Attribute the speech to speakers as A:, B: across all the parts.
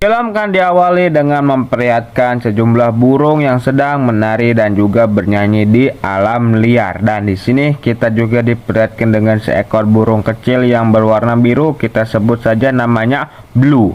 A: Film kan diawali dengan memperlihatkan sejumlah burung yang sedang menari dan juga bernyanyi di alam liar. Dan di sini kita juga diperlihatkan dengan seekor burung kecil yang berwarna biru, kita sebut saja namanya Blue.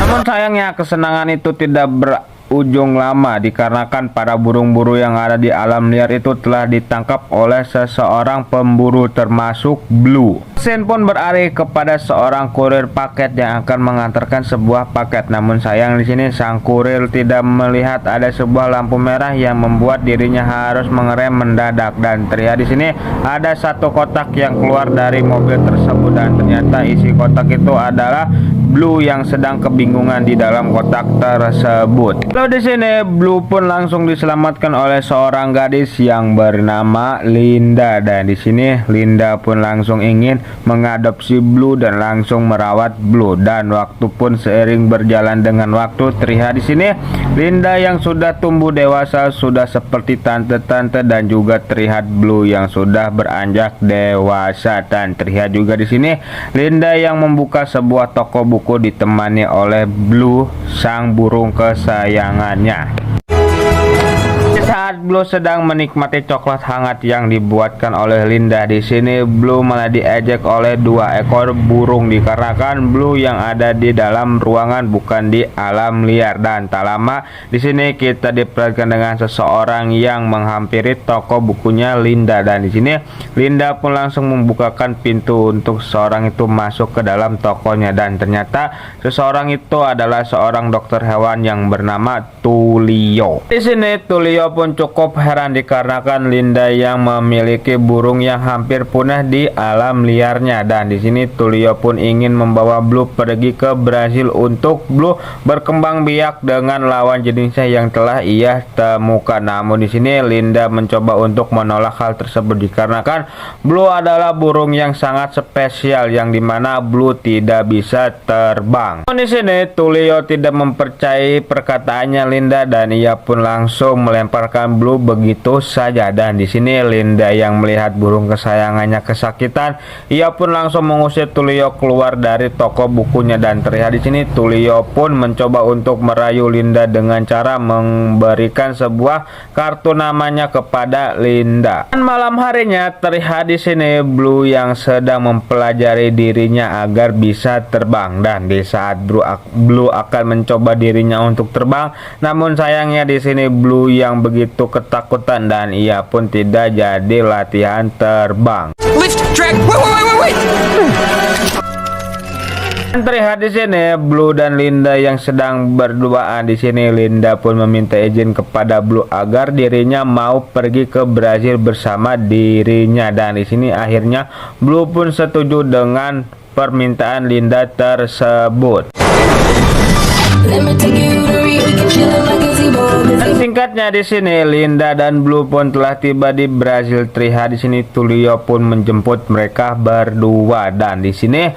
A: Namun sayangnya kesenangan itu tidak berujung lama dikarenakan para burung-burung yang ada di alam liar itu telah ditangkap oleh seseorang pemburu termasuk Blue. Mesin pun beralih kepada seorang kurir paket yang akan mengantarkan sebuah paket. Namun sayang di sini sang kurir tidak melihat ada sebuah lampu merah yang membuat dirinya harus mengerem mendadak. Dan terlihat di sini ada satu kotak yang keluar dari mobil tersebut dan ternyata isi kotak itu adalah Blue yang sedang kebingungan di dalam kotak tersebut. Lalu di sini Blue pun langsung diselamatkan oleh seorang gadis yang bernama Linda, dan di sini Linda pun langsung ingin mengadopsi Blue dan langsung merawat Blue. Dan waktu pun seiring berjalan dengan waktu, terlihat di sini Linda yang sudah tumbuh dewasa sudah seperti tante-tante dan juga terlihat Blue yang sudah beranjak dewasa. Dan terlihat juga di sini Linda yang membuka sebuah toko buku ditemani oleh Blue, sang burung kesayangannya. Saat Blue sedang menikmati coklat hangat yang dibuatkan oleh Linda, di sini Blue malah diejek oleh dua ekor burung dikarenakan Blue yang ada di dalam ruangan bukan di alam liar. Dan tak lama di sini kita diperlihatkan dengan seseorang yang menghampiri toko bukunya Linda, dan di sini Linda pun langsung membukakan pintu untuk seseorang itu masuk ke dalam tokonya. Dan ternyata seseorang itu adalah seorang dokter hewan yang bernama Tulio. Di sini Tulio pun cukup heran dikarenakan Linda yang memiliki burung yang hampir punah di alam liarnya. Dan di sini Tulio pun ingin membawa Blue pergi ke Brasil untuk Blue berkembang biak dengan lawan jenisnya yang telah ia temukan. Namun di sini Linda mencoba untuk menolak hal tersebut dikarenakan Blue adalah burung yang sangat spesial yang dimana Blue tidak bisa terbang. Namun di sini Tulio tidak mempercayai perkataannya Linda dan ia pun langsung melempar Blue begitu saja. Dan di sini Linda yang melihat burung kesayangannya kesakitan, ia pun langsung mengusir Tulio keluar dari toko bukunya. Dan terlihat di sini Tulio pun mencoba untuk merayu Linda dengan cara memberikan sebuah kartu namanya kepada Linda. Dan malam harinya terlihat di sini Blue yang sedang mempelajari dirinya agar bisa terbang. Dan di saat Blue akan mencoba dirinya untuk terbang, namun sayangnya di sini Blue yang begitu ketakutan dan ia pun tidak jadi latihan terbang.
B: Lift, drag, wait.
A: Terlihat di sini Blue dan Linda yang sedang berduaan. Di sini Linda pun meminta izin kepada Blue agar dirinya mau pergi ke Brasil bersama dirinya. Dan di sini akhirnya Blue pun setuju dengan permintaan Linda tersebut. Dan singkatnya di sini Linda dan Blue pun telah tiba di Brasil. Terlihat di sini Tulio pun menjemput mereka berdua. Dan di sini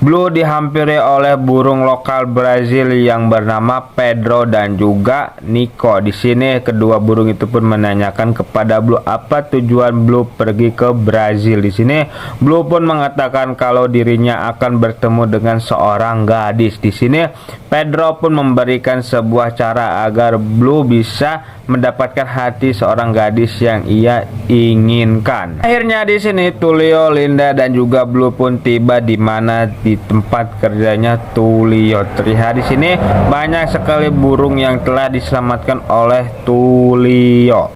A: Blue dihampiri oleh burung lokal Brazil yang bernama Pedro dan juga Nico. Di sini kedua burung itu pun menanyakan kepada Blue apa tujuan Blue pergi ke Brazil. Di sini Blue pun mengatakan kalau dirinya akan bertemu dengan seorang gadis. Di sini Pedro pun memberikan sebuah cara agar Blue bisa mendapatkan hati seorang gadis yang ia inginkan. Akhirnya di sini Tulio, Linda dan juga Blue pun tiba di mana di tempat kerjanya Tulio. Terlihat di sini banyak sekali burung yang telah diselamatkan oleh Tulio.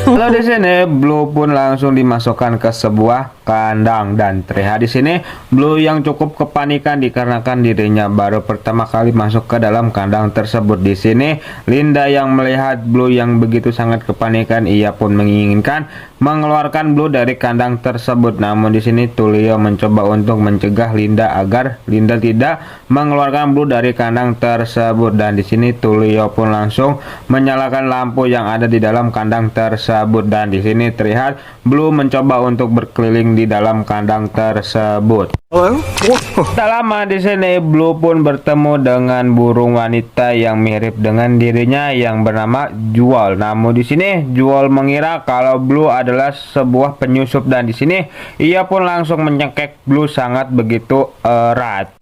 A: Lalu di sini Blue pun langsung dimasukkan ke sebuah kandang dan terlihat di sini Blue yang cukup kepanikan dikarenakan dirinya baru pertama kali masuk ke dalam kandang tersebut. Di sini Linda yang melihat Blue yang begitu sangat kepanikan, ia pun menginginkan mengeluarkan Blue dari kandang tersebut. Namun di sini Tulio mencoba untuk mencegah Linda agar Linda tidak mengeluarkan Blue dari kandang tersebut. Dan di sini Tulio pun langsung menyalakan lampu yang ada di dalam kandang tersebut, dan di sini terlihat Blue mencoba untuk berkeliling di dalam kandang tersebut.
B: Hello?
A: Tak lama di sini Blue pun bertemu dengan burung wanita yang mirip dengan dirinya yang bernama Jewel. Namun di sini Jewel mengira kalau Blue adalah sebuah penyusup, dan di sini ia pun langsung mencekik Blue sangat begitu erat.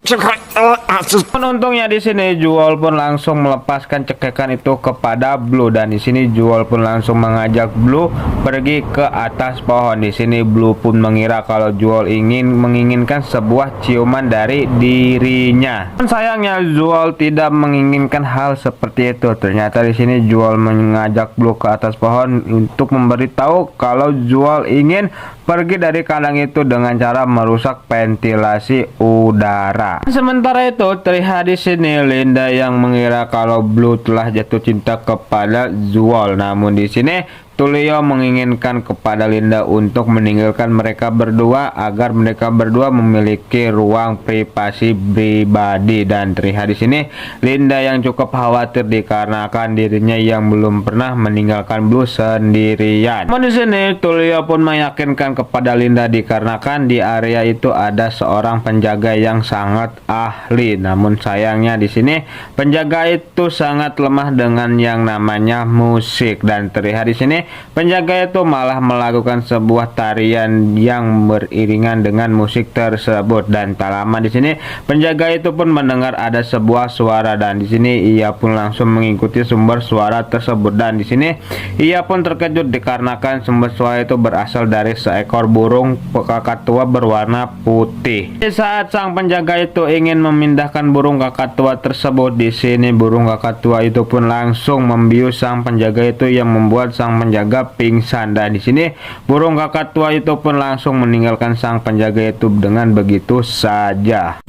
A: Untungnya di sini Jewel pun langsung melepaskan cekekan itu kepada Blue, dan di sini Jewel pun langsung mengajak Blue pergi ke atas pohon. Di sini Blue pun mengira kalau Jewel menginginkan sebuah ciuman dari dirinya. Sayangnya Jewel tidak menginginkan hal seperti itu. Ternyata di sini Jewel mengajak Blue ke atas pohon untuk memberitahu kalau Jewel ingin pergi dari kandang itu dengan cara merusak ventilasi udara. Sementara itu terlihat di sini Linda yang mengira kalau Blue telah jatuh cinta kepada Jewel. Namun di sini Tulio menginginkan kepada Linda untuk meninggalkan mereka berdua agar mereka berdua memiliki ruang privasi pribadi, dan terlihat di sini Linda yang cukup khawatir dikarenakan dirinya yang belum pernah meninggalkan Blue sendirian. Namun di sini Tulio pun meyakinkan kepada Linda dikarenakan di area itu ada seorang penjaga yang sangat ahli. Namun sayangnya di sini penjaga itu sangat lemah dengan yang namanya musik, dan terlihat di sini penjaga itu malah melakukan sebuah tarian yang beriringan dengan musik tersebut, dan tak lama di sini penjaga itu pun mendengar ada sebuah suara, dan di sini ia pun langsung mengikuti sumber suara tersebut, dan di sini ia pun terkejut dikarenakan sumber suara itu berasal dari seekor burung kakatua berwarna putih. Di saat sang penjaga itu ingin memindahkan burung kakatua tersebut, di sini burung kakatua itu pun langsung membius sang penjaga itu yang membuat sang penjaga pingsan, dan di sini burung kakatua itu pun langsung meninggalkan sang penjaga itu dengan begitu saja.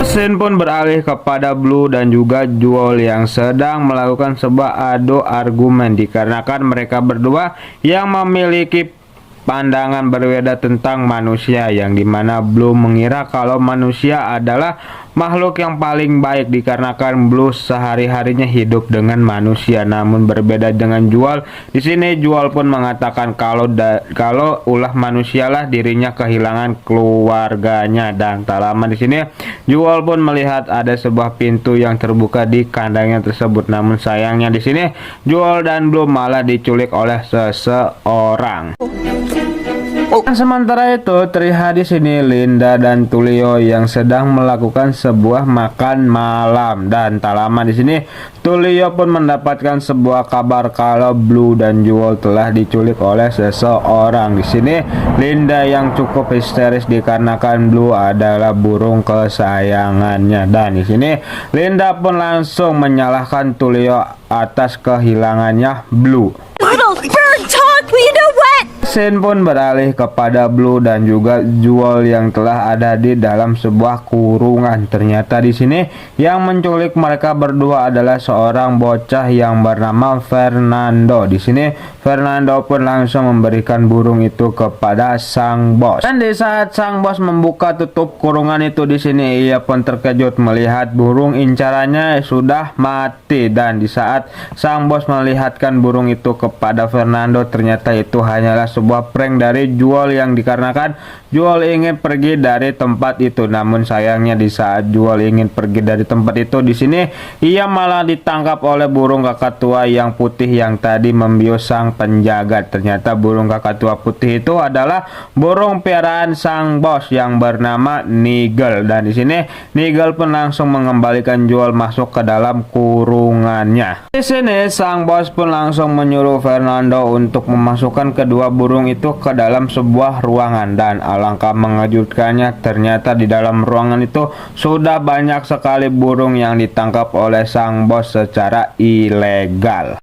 A: Scene pun beralih kepada Blue dan juga Jewel yang sedang melakukan sebuah adu argumen dikarenakan mereka berdua yang memiliki pandangan berbeda tentang manusia, yang dimana Blue mengira kalau manusia adalah makhluk yang paling baik dikarenakan Blue sehari-harinya hidup dengan manusia. Namun berbeda dengan Jewel, di sini Jewel pun mengatakan kalau ulah manusialah dirinya kehilangan keluarganya, dan tak lama di sini Jewel pun melihat ada sebuah pintu yang terbuka di kandangnya tersebut. Namun sayangnya di sini Jewel dan Blue malah diculik oleh seseorang. Sementara itu terlihat di sini Linda dan Tulio yang sedang melakukan sebuah makan malam, dan tak lama di sini Tulio pun mendapatkan sebuah kabar kalau Blue dan Jewel telah diculik oleh seseorang. Di sini Linda yang cukup histeris dikarenakan Blue adalah burung kesayangannya, dan di sini Linda pun langsung menyalahkan Tulio atas kehilangannya Blue.
C: Little bird talk, you know what?
A: Scene pun beralih kepada Blue dan juga Jewel yang telah ada di dalam sebuah kurungan. Ternyata di sini yang menculik mereka berdua adalah seorang bocah yang bernama Fernando. Di sini Fernando pun langsung memberikan burung itu kepada sang bos. Dan di saat sang bos membuka tutup kurungan itu, di sini ia pun terkejut melihat burung incarannya sudah mati. Dan di saat sang bos melihatkan burung itu kepada Fernando, ternyata itu hanyalah sebuah prank dari Jewel yang dikarenakan Jewel ingin pergi dari tempat itu. Namun sayangnya di saat Jewel ingin pergi dari tempat itu, di sini ia malah ditangkap oleh burung kakatua yang putih yang tadi membius sang penjaga. Ternyata burung kakatua putih itu adalah burung piaraan sang bos yang bernama Nigel, dan di sini Nigel pun langsung mengembalikan Jewel masuk ke dalam kurungannya. Di sini sang bos pun langsung menyuruh Fernando untuk memasukkan kedua burung itu ke dalam sebuah ruangan, dan alangkah mengejutkannya ternyata di dalam ruangan itu sudah banyak sekali burung yang ditangkap oleh sang bos secara ilegal.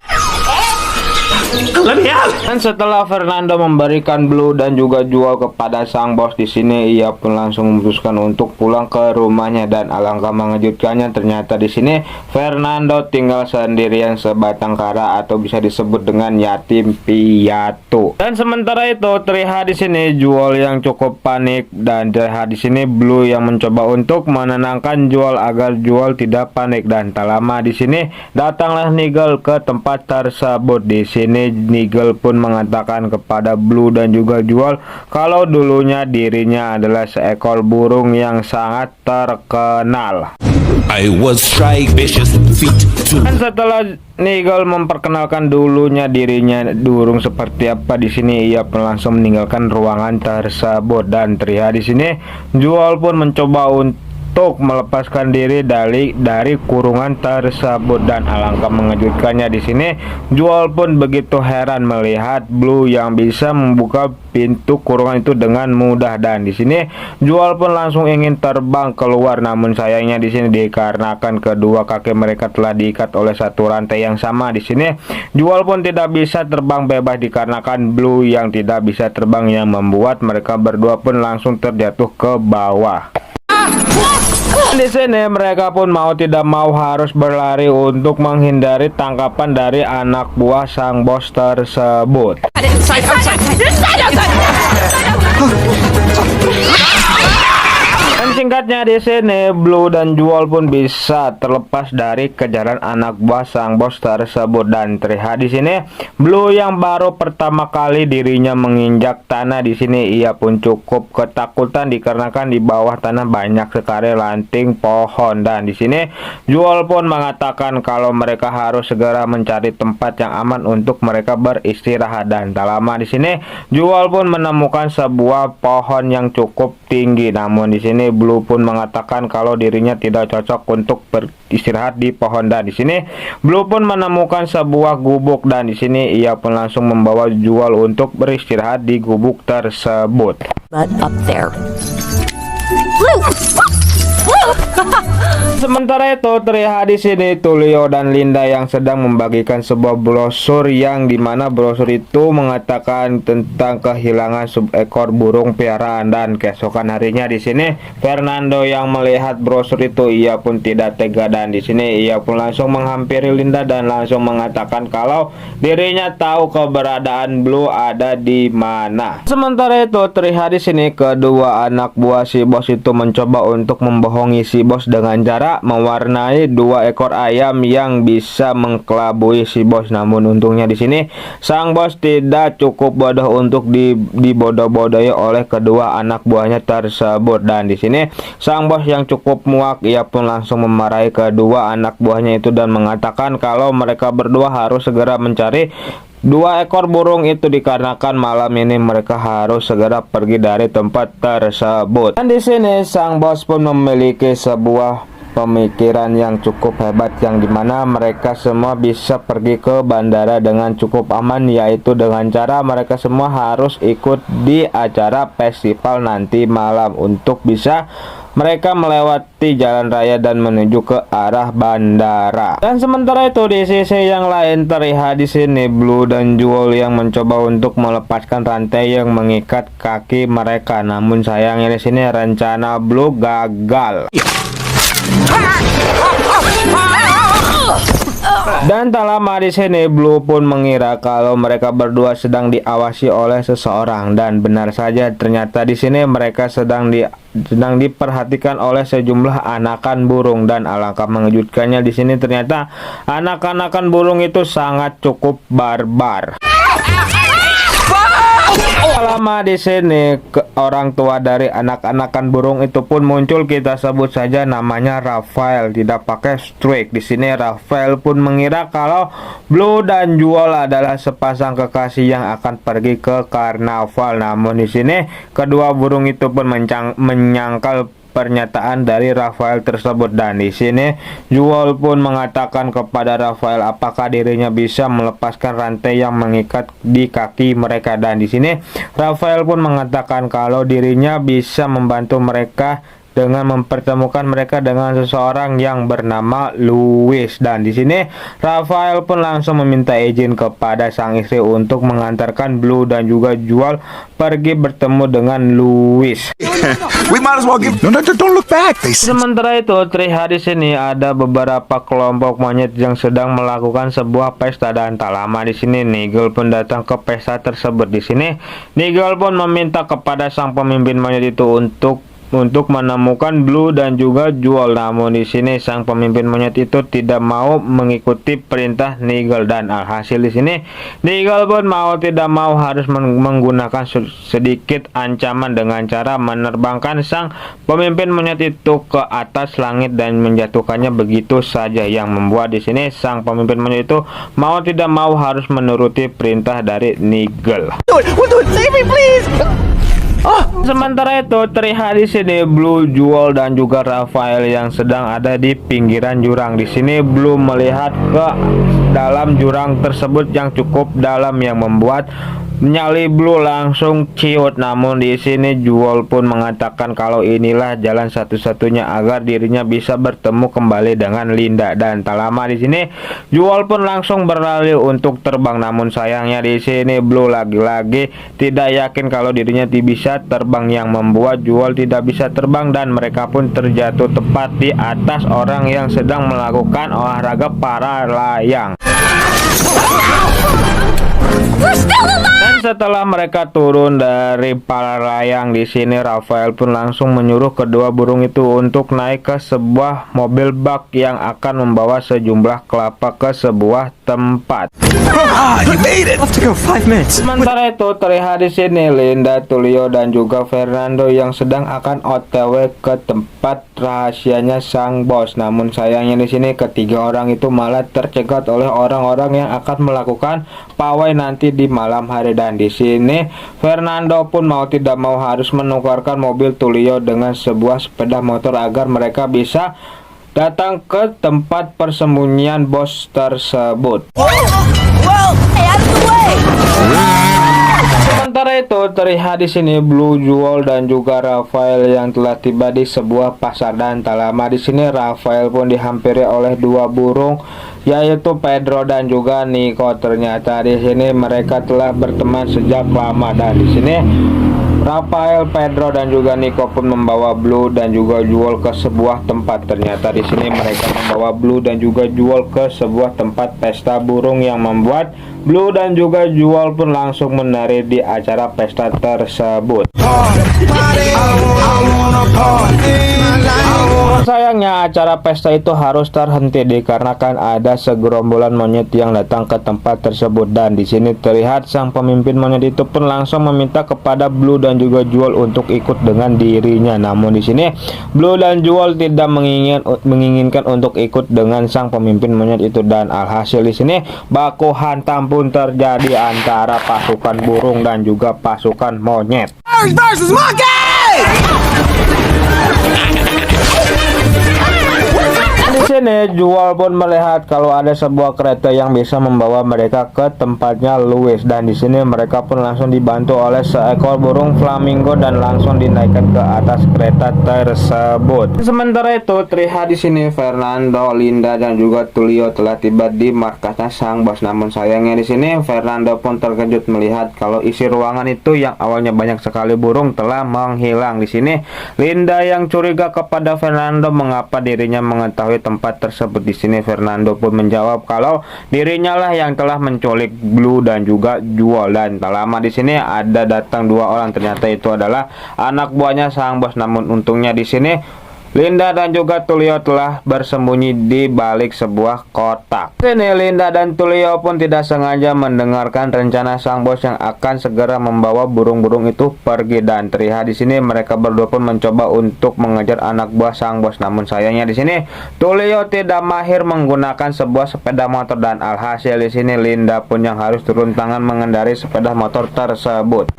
A: Dan setelah Fernando memberikan Blue dan juga Jewel kepada sang bos, di sini ia pun langsung memutuskan untuk pulang ke rumahnya, dan alangkah mengejutkannya ternyata di sini Fernando tinggal sendirian sebatang kara atau bisa disebut dengan yatim piatu. Dan sementara itu terlihat di sini Jewel yang cukup panik, dan terlihat di sini Blue yang mencoba untuk menenangkan Jewel agar Jewel tidak panik. Dan tak lama di sini datanglah Nigel ke tempat tersebut. Di sini Nigel pun mengatakan kepada Blue dan juga Jewel kalau dulunya dirinya adalah seekor burung yang sangat terkenal.
B: I was try vicious feet to
A: Dan setelah Nigel memperkenalkan dulunya dirinya burung seperti apa, di sini ia pun langsung meninggalkan ruangan tersebut. Dan terlihat di sini Jewel pun mencoba untuk melepaskan diri dari kurungan tersebut, dan alangkah mengejutkannya di sini Jewel pun begitu heran melihat Blue yang bisa membuka pintu kurungan itu dengan mudah. Dan di sini Jewel pun langsung ingin terbang keluar, namun sayangnya di sini dikarenakan kedua kaki mereka telah diikat oleh satu rantai yang sama. Di sini Jewel pun tidak bisa terbang bebas dikarenakan Blue yang tidak bisa terbang, yang membuat mereka berdua pun langsung terjatuh ke bawah. Di sini mereka pun mau tidak mau harus berlari untuk menghindari tangkapan dari anak buah sang bos tersebut.
C: Inside, outside, inside, outside.
A: Dan singkatnya di sini Blue dan Jewel pun bisa terlepas dari kejaran anak buah sang bos tersebut. Dan terlihat di sini Blue yang baru pertama kali dirinya menginjak tanah, di sini ia pun cukup ketakutan dikarenakan di bawah tanah banyak sekali ranting pohon. Dan di sini Jewel pun mengatakan kalau mereka harus segera mencari tempat yang aman untuk mereka beristirahat. Dan tak lama di sini Jewel pun menemukan sebuah pohon yang cukup tinggi, namun di sini Blue pun mengatakan kalau dirinya tidak cocok untuk beristirahat di pohon. Dan di sini Blue pun menemukan sebuah gubuk, dan di sini ia pun langsung membawa Jewel untuk beristirahat di gubuk tersebut.
C: But up there. Blue! Blue!
A: Sementara itu terlihat di sini Tulio dan Linda yang sedang membagikan sebuah brosur, yang dimana brosur itu mengatakan tentang kehilangan ekor burung piaraan. Dan keesokan harinya di sini Fernando yang melihat brosur itu ia pun tidak tega, dan di sini ia pun langsung menghampiri Linda dan langsung mengatakan kalau dirinya tahu keberadaan Blue ada di mana. Sementara itu terlihat di sini kedua anak buah si bos itu mencoba untuk membohongi si bos dengan cara mewarnai dua ekor ayam yang bisa mengkelabui si bos. Namun untungnya di sini sang bos tidak cukup bodoh untuk dibodoh-bodohi oleh kedua anak buahnya tersebut. Dan di sini sang bos yang cukup muak, ia pun langsung memarahi kedua anak buahnya itu dan mengatakan kalau mereka berdua harus segera mencari dua ekor burung itu dikarenakan malam ini mereka harus segera pergi dari tempat tersebut. Dan di sini sang bos pun memiliki sebuah pemikiran yang cukup hebat, yang dimana mereka semua bisa pergi ke bandara dengan cukup aman, yaitu dengan cara mereka semua harus ikut di acara festival nanti malam untuk bisa mereka melewati jalan raya dan menuju ke arah bandara. Dan sementara itu di sisi yang lain terlihat di sini Blue dan Jewel yang mencoba untuk melepaskan rantai yang mengikat kaki mereka, namun sayangnya di sini rencana Blue gagal. Dan tak lama di sini Blue pun mengira kalau mereka berdua sedang diawasi oleh seseorang, dan benar saja ternyata di sini mereka sedang diperhatikan oleh sejumlah anakan burung. Dan alangkah mengejutkannya di sini ternyata anak-anakan burung itu sangat cukup barbar. Lama di sini orang tua dari anak-anakan burung itu pun muncul, kita sebut saja namanya Rafael, tidak pakai streak. Di sini Rafael pun mengira kalau Blue dan Jewel adalah sepasang kekasih yang akan pergi ke karnaval. Namun di sini kedua burung itu pun menyangkal pernyataan dari Rafael tersebut. Dan di sini Jewel pun mengatakan kepada Rafael apakah dirinya bisa melepaskan rantai yang mengikat di kaki mereka. Dan di sini Rafael pun mengatakan kalau dirinya bisa membantu mereka dengan mempertemukan mereka dengan seseorang yang bernama Louis. Dan di sini Rafael pun langsung meminta izin kepada sang istri untuk mengantarkan Blue dan juga Jewel pergi bertemu dengan Louis.
B: We might as well give. No, don't look back. They said.
A: Sementara itu terlihat di sini ada beberapa kelompok monyet yang sedang melakukan sebuah pesta, dan tak lama di sini Nigel pun datang ke pesta tersebut. Di sini Nigel pun meminta kepada sang pemimpin monyet itu untuk untuk menemukan Blue dan juga Jewel. Namun di sini sang pemimpin monyet itu tidak mau mengikuti perintah Nigel, dan alhasil di sini Nigel pun mau tidak mau harus menggunakan sedikit ancaman dengan cara menerbangkan sang pemimpin monyet itu ke atas langit dan menjatuhkannya begitu saja, yang membuat di sini sang pemimpin monyet itu mau tidak mau harus menuruti perintah dari Nigel.
D: Save me, please!
A: Sementara itu terlihat di sini Blue, Jewel dan juga Raphael yang sedang ada di pinggiran jurang. Di sini Blue melihat ke dalam jurang tersebut yang cukup dalam, yang membuat nyali Blue langsung ciut. Namun di sini Jewel pun mengatakan kalau inilah jalan satu-satunya agar dirinya bisa bertemu kembali dengan Linda. Dan tak lama di sini Jewel pun langsung berlari untuk terbang. Namun sayangnya di sini Blue lagi-lagi tidak yakin kalau dirinya bisa terbang, yang membuat Jewel tidak bisa terbang dan mereka pun terjatuh tepat di atas orang yang sedang melakukan olahraga para layang.
C: We're still alive!
A: Dan setelah mereka turun dari para layang, di sini Raphael pun langsung menyuruh kedua burung itu untuk naik ke sebuah mobil bak yang akan membawa sejumlah kelapa ke sebuah tempat.
B: You made it.
D: To go 5 minutes.
A: Sementara itu terlihat di sini Linda, Tulio dan juga Fernando yang sedang akan OTW ke tempat rahasianya sang bos. Namun sayangnya di sini ketiga orang itu malah tercegat oleh orang-orang yang akan melakukan pawai nanti di malam hari. Dan di sini Fernando pun mau tidak mau harus menukarkan mobil Tulio dengan sebuah sepeda motor agar mereka bisa datang ke tempat persembunyian bos tersebut.
C: Hey, out of the way!
A: Sementara itu terlihat di sini Blue, Jewel dan juga Raphael yang telah tiba di sebuah pasar. Dan tak lama di sini Raphael pun dihampiri oleh dua burung, yaitu Pedro dan juga Nico. Ternyata di sini mereka telah berteman sejak lama, dan di sini Raphael, Pedro dan juga Nico pun membawa Blue dan juga Jewel ke sebuah tempat. Ternyata di sini mereka membawa Blue dan juga Jewel ke sebuah tempat pesta burung, yang membuat Blue dan juga Jewel pun langsung menari di acara pesta tersebut. Sayangnya acara pesta itu harus terhenti dikarenakan ada segerombolan monyet yang datang ke tempat tersebut. Dan di sini terlihat sang pemimpin monyet itu pun langsung meminta kepada Blue dan juga Jewel untuk ikut dengan dirinya. Namun di sini Blue dan Jewel tidak menginginkan untuk ikut dengan sang pemimpin monyet itu, dan alhasil di sini baku hantam pun terjadi antara pasukan burung dan juga pasukan monyet.
D: Versus monkey!
A: Di sini Jewel pun melihat kalau ada sebuah kereta yang bisa membawa mereka ke tempatnya Louis, dan di sini mereka pun langsung dibantu oleh seekor burung flamingo dan langsung dinaikkan ke atas kereta tersebut. Sementara itu terlihat di sini Fernando, Linda dan juga Tulio telah tiba di markasnya sang bos. Namun sayangnya di sini Fernando pun terkejut melihat kalau isi ruangan itu yang awalnya banyak sekali burung telah menghilang. Di sini Linda yang curiga kepada Fernando mengapa dirinya mengetahui tempat tersebut. Di sini Fernando pun menjawab kalau dirinya lah yang telah menculik Blue dan juga Jewel. Dan tak lama di sini ada datang dua orang, ternyata itu adalah anak buahnya sang bos. Namun untungnya di sini Linda dan juga Tulio telah bersembunyi di balik sebuah kotak. Sini Linda dan Tulio pun tidak sengaja mendengarkan rencana sang bos yang akan segera membawa burung-burung itu pergi, dan terlihat di sini mereka berdua pun mencoba untuk mengejar anak buah sang bos. Namun sayangnya di sini Tulio tidak mahir menggunakan sebuah sepeda motor, dan alhasil di sini Linda pun yang harus turun tangan mengendarai sepeda motor tersebut.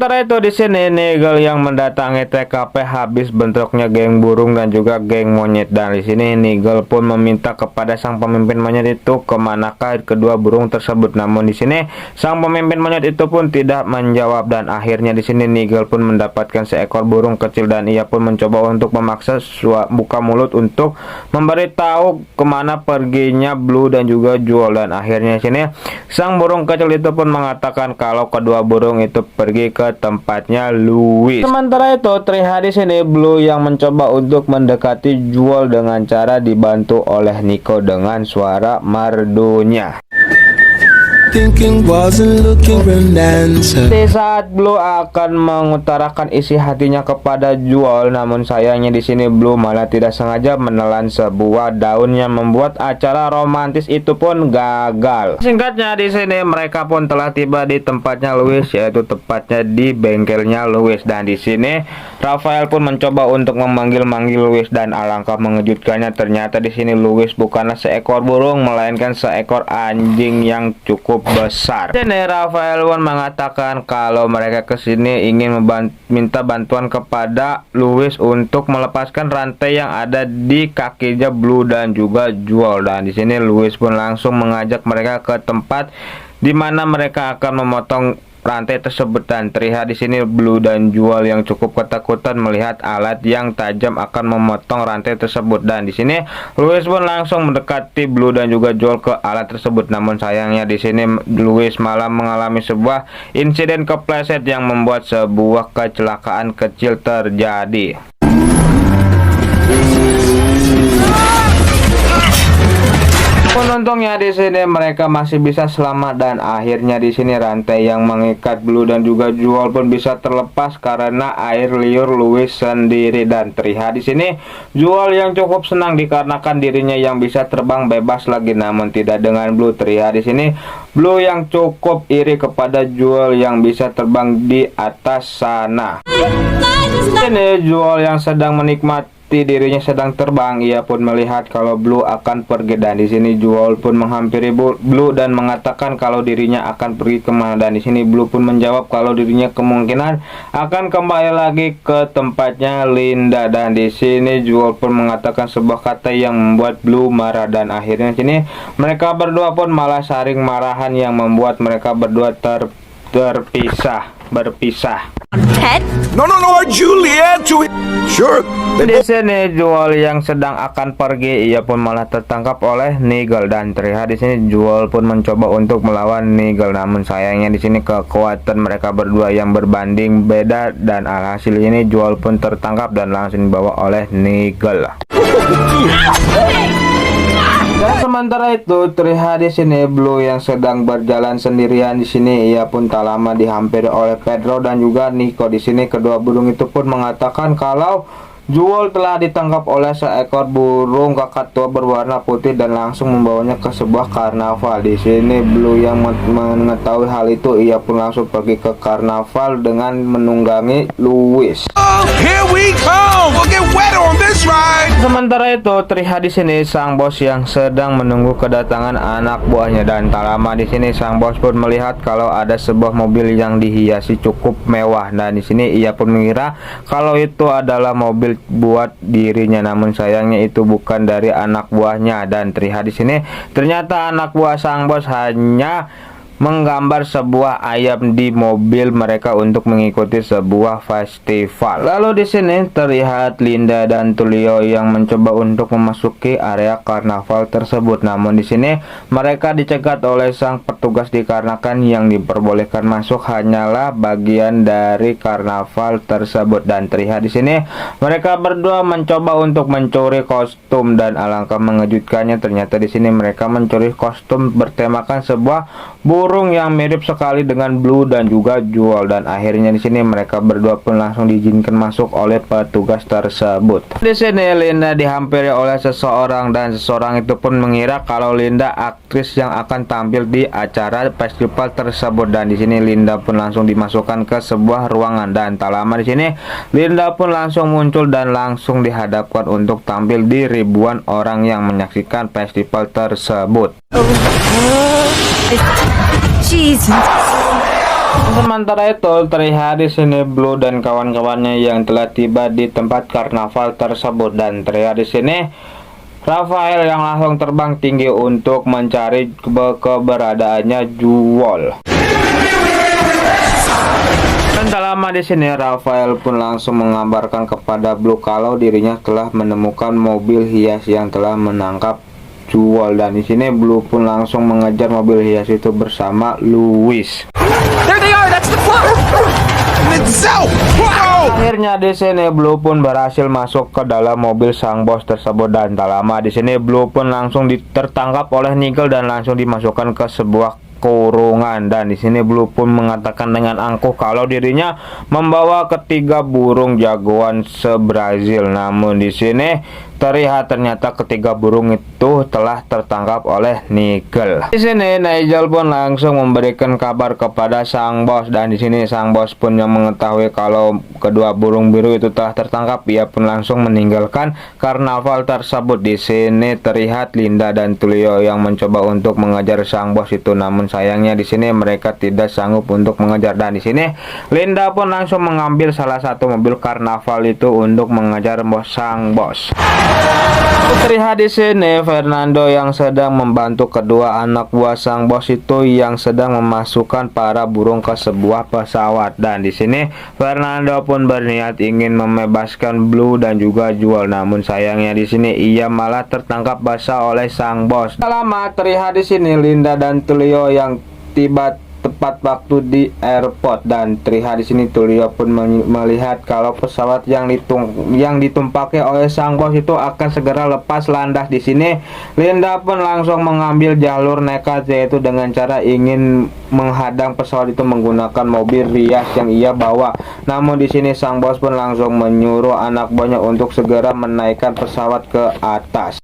A: Sementara itu di sini Nigel yang mendatangi TKP habis bentroknya geng burung dan juga geng monyet. Dan di sini Nigel pun meminta kepada sang pemimpin monyet itu kemanakah kedua burung tersebut. Namun di sini sang pemimpin monyet itu pun tidak menjawab, dan akhirnya di sini Nigel pun mendapatkan seekor burung kecil, dan ia pun mencoba untuk memaksa buka mulut untuk memberitahu kemana perginya Blue dan juga Jewel. Dan akhirnya di sini sang burung kecil itu pun mengatakan kalau kedua burung itu pergi ke tempatnya Louis. Sementara itu terlihat di sini Blue yang mencoba untuk mendekati Jewel dengan cara dibantu oleh Nico dengan suara merdunya.
B: thinking wasn't looking for an answer.
A: Di saat Blue akan mengutarakan isi hatinya kepada Joel, namun sayangnya di sini Blue malah tidak sengaja menelan sebuah daun yang membuat acara romantis itu pun gagal. Singkatnya di sini mereka pun telah tiba di tempatnya Louis, yaitu tepatnya di bengkelnya Louis, dan di sini Raphael pun mencoba untuk memanggil-manggil Louis, dan alangkah mengejutkannya ternyata di sini Louis bukanlah seekor burung melainkan seekor anjing yang cukup besar. Di sini Raphael pun mengatakan kalau mereka kesini ingin minta bantuan kepada Louis untuk melepaskan rantai yang ada di kakinya Blue dan juga Joel, dan di sini Louis pun langsung mengajak mereka ke tempat di mana mereka akan memotong rantai tersebut, dan terlihat di sini Blue dan Joel yang cukup ketakutan melihat alat yang tajam akan memotong rantai tersebut, dan di sini Louis pun langsung mendekati Blue dan juga Joel ke alat tersebut. Namun sayangnya di sini Louis malah mengalami sebuah insiden kepleset yang membuat sebuah kecelakaan kecil terjadi. Untungnya di sini mereka masih bisa selamat, dan akhirnya di sini rantai yang mengikat Blue dan juga Joel pun bisa terlepas karena air liur Louis sendiri, dan terlihat di sini Joel yang cukup senang dikarenakan dirinya yang bisa terbang bebas lagi, namun tidak dengan Blue. Terlihat di sini Blue yang cukup iri kepada Joel yang bisa terbang di atas sana. Ini Joel yang sedang menikmati dirinya sedang terbang, ia pun melihat kalau Blue akan pergi, dan di sini Joel pun menghampiri Blue dan mengatakan kalau dirinya akan pergi kemana, dan di sini Blue pun menjawab kalau dirinya kemungkinan akan kembali lagi ke tempatnya Linda, dan di sini Joel pun mengatakan sebuah kata yang membuat Blue marah, dan akhirnya sini mereka berdua pun malah saling marahan yang membuat mereka berdua berpisah.
C: Ted?
B: No, Juliet. Sure.
A: Di sini Joel yang sedang akan pergi, ia pun malah tertangkap oleh Nigel, dan terlihat di sini Joel pun mencoba untuk melawan Nigel, namun sayangnya di sini kekuatan mereka berdua yang berbanding beda, dan alhasil ini Joel pun tertangkap dan langsung dibawa oleh Nigel. Dan sementara itu terlihat di sini Blue yang sedang berjalan sendirian. Di sini ia pun tak lama dihampiri oleh Pedro dan juga Nico. Di sini kedua burung itu pun mengatakan kalau Joel telah ditangkap oleh seekor burung kakak tua berwarna putih dan langsung membawanya ke sebuah karnaval. Di sini Blue yang mengetahui hal itu, ia pun langsung pergi ke karnaval dengan menunggangi Louis.
B: Oh, here we come. We'll get wet on this ride.
A: Sementara itu terlihat di sini sang bos yang sedang menunggu kedatangan anak buahnya, dan tak lama di sini sang bos pun melihat kalau ada sebuah mobil yang dihiasi cukup mewah, dan di sini ia pun mengira kalau itu adalah mobil buat dirinya, namun sayangnya itu bukan dari anak buahnya, dan terlihat di sini ternyata anak buah sang bos hanya menggambar sebuah ayam di mobil mereka untuk mengikuti sebuah festival. Lalu di sini terlihat Linda dan Tulio yang mencoba untuk memasuki area karnaval tersebut, namun di sini mereka dicegat oleh sang petugas dikarenakan yang diperbolehkan masuk hanyalah bagian dari karnaval tersebut, dan terlihat di sini mereka berdua mencoba untuk mencuri kostum, dan alangkah mengejutkannya ternyata di sini mereka mencuri kostum bertemakan sebuah burung yang mirip sekali dengan Blue dan juga Joel, dan akhirnya di sini mereka berdua pun langsung diizinkan masuk oleh petugas tersebut. Di sini Linda dihampiri oleh seseorang, dan seseorang itu pun mengira kalau Linda aktris yang akan tampil di acara festival tersebut, dan di sini Linda pun langsung dimasukkan ke sebuah ruangan, dan tak lama di sini Linda pun langsung muncul dan langsung dihadapkan untuk tampil di ribuan orang yang menyaksikan festival tersebut.
C: Jesus.
A: Sementara itu terlihat di sini Blue dan kawan-kawannya yang telah tiba di tempat karnaval tersebut, dan terlihat di sini Raphael yang langsung terbang tinggi untuk mencari keberadaannya Joel. Dan tak lama di sini Raphael pun langsung mengabarkan kepada Blue kalau dirinya telah menemukan mobil hias yang telah menangkap Joel, dan di sini Blue pun langsung mengejar mobil hias itu bersama Louis.
D: There they are. That's the float.
B: It's out. Whoa.
A: Akhirnya di sini Blue pun berhasil masuk ke dalam mobil sang bos tersebut dan tak lama di sini Blue pun langsung tertangkap oleh Nigel dan langsung dimasukkan ke sebuah kurungan. Dan di sini Blue pun mengatakan dengan angkuh kalau dirinya membawa ketiga burung jagoan se-Brazil. Namun di sini terlihat ternyata ketiga burung itu telah tertangkap oleh Nigel. Di sini Nigel pun langsung memberikan kabar kepada sang bos dan di sini sang bos pun yang mengetahui kalau kedua burung biru itu telah tertangkap, ia pun langsung meninggalkan karnaval tersebut. Di sini terlihat Linda dan Tulio yang mencoba untuk mengejar sang bos itu, namun sayangnya di sini mereka tidak sanggup untuk mengejar dan di sini Linda pun langsung mengambil salah satu mobil karnaval itu untuk mengejar sang bos. Terlihat di sini Fernando yang sedang membantu kedua anak buah sang bos itu yang sedang memasukkan para burung ke sebuah pesawat dan di sini Fernando pun berniat ingin membebaskan Blue dan juga Jewel, namun sayangnya di sini ia malah tertangkap basah oleh sang bos. Tak lama terlihat di sini Linda dan Tulio yang tiba tepat waktu di airport dan terlihat di sini Tulio pun melihat kalau pesawat yang ditumpaki oleh sang bos itu akan segera lepas landas. Di sini Linda pun langsung mengambil jalur nekat, yaitu dengan cara ingin menghadang pesawat itu menggunakan mobil rias yang ia bawa. Namun di sini sang bos pun langsung menyuruh anak buahnya untuk segera menaikkan pesawat ke atas.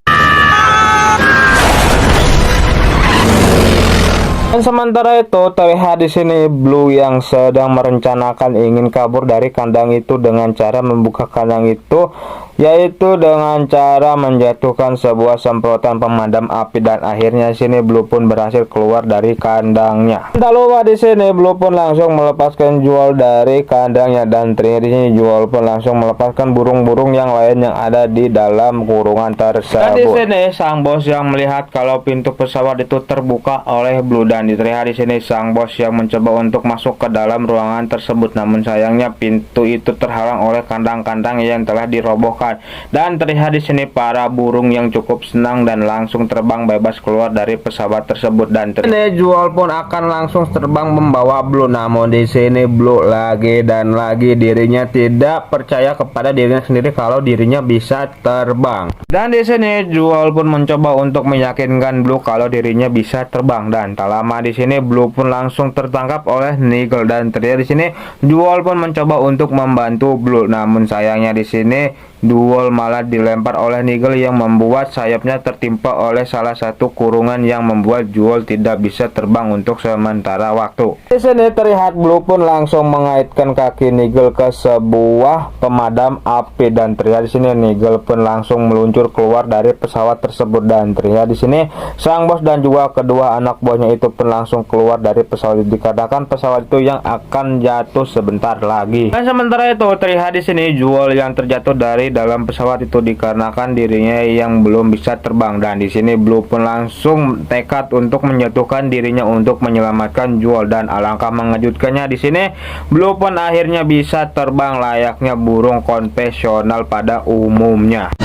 A: Dan sementara itu terlihat di sini Blue yang sedang merencanakan ingin kabur dari kandang itu dengan cara membuka kandang itu, yaitu dengan cara menjatuhkan sebuah semprotan pemadam api dan akhirnya di sini Blue pun berhasil keluar dari kandangnya. Tak lupa di sini Blue pun langsung melepaskan Jewel dari kandangnya dan terlihat di sini Jewel pun langsung melepaskan burung-burung yang lain yang ada di dalam kurungan tersebut. Dan di sini sang bos yang melihat kalau pintu pesawat itu terbuka oleh Blue dan terlihat di sini sang bos yang mencoba untuk masuk ke dalam ruangan tersebut, namun sayangnya pintu itu terhalang oleh kandang-kandang yang telah dirobohkan. Dan terlihat di sini para burung yang cukup senang dan langsung terbang bebas keluar dari pesawat tersebut dan ini Jewel pun akan langsung terbang membawa Blue. Namun di sini Blue lagi dan lagi dirinya tidak percaya kepada dirinya sendiri kalau dirinya bisa terbang. Dan di sini Jewel pun mencoba untuk meyakinkan Blue kalau dirinya bisa terbang dan tak lama di sini Blue pun langsung tertangkap oleh Nigel dan terlihat di sini Jewel pun mencoba untuk membantu Blue, namun sayangnya di sini Jewel malah dilempar oleh Nigel yang membuat sayapnya tertimpa oleh salah satu kurungan yang membuat Jewel tidak bisa terbang untuk sementara waktu. Di sini terlihat Blue pun langsung mengaitkan kaki Nigel ke sebuah pemadam api dan terlihat di sini Nigel pun langsung meluncur keluar dari pesawat tersebut dan terlihat di sini sang bos dan juga kedua anak buahnya itu pun langsung keluar dari pesawat. Dikatakan pesawat itu yang akan jatuh sebentar lagi. Dan sementara itu terlihat di sini Jewel yang terjatuh dari dalam pesawat itu dikarenakan dirinya yang belum bisa terbang dan di sini Blue pun langsung tekad untuk menjatuhkan dirinya untuk menyelamatkan Jewel dan alangkah mengejutkannya di sini Blue pun akhirnya bisa terbang layaknya burung konvensional pada umumnya.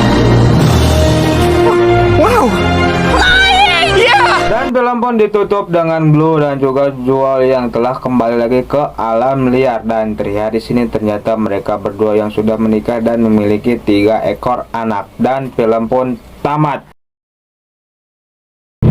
D: Wow!
A: Dan film pun ditutup dengan Blue dan juga Jewel yang telah kembali lagi ke alam liar dan terlihat di sini ternyata mereka berdua yang sudah menikah dan memiliki 3 ekor anak dan film pun tamat.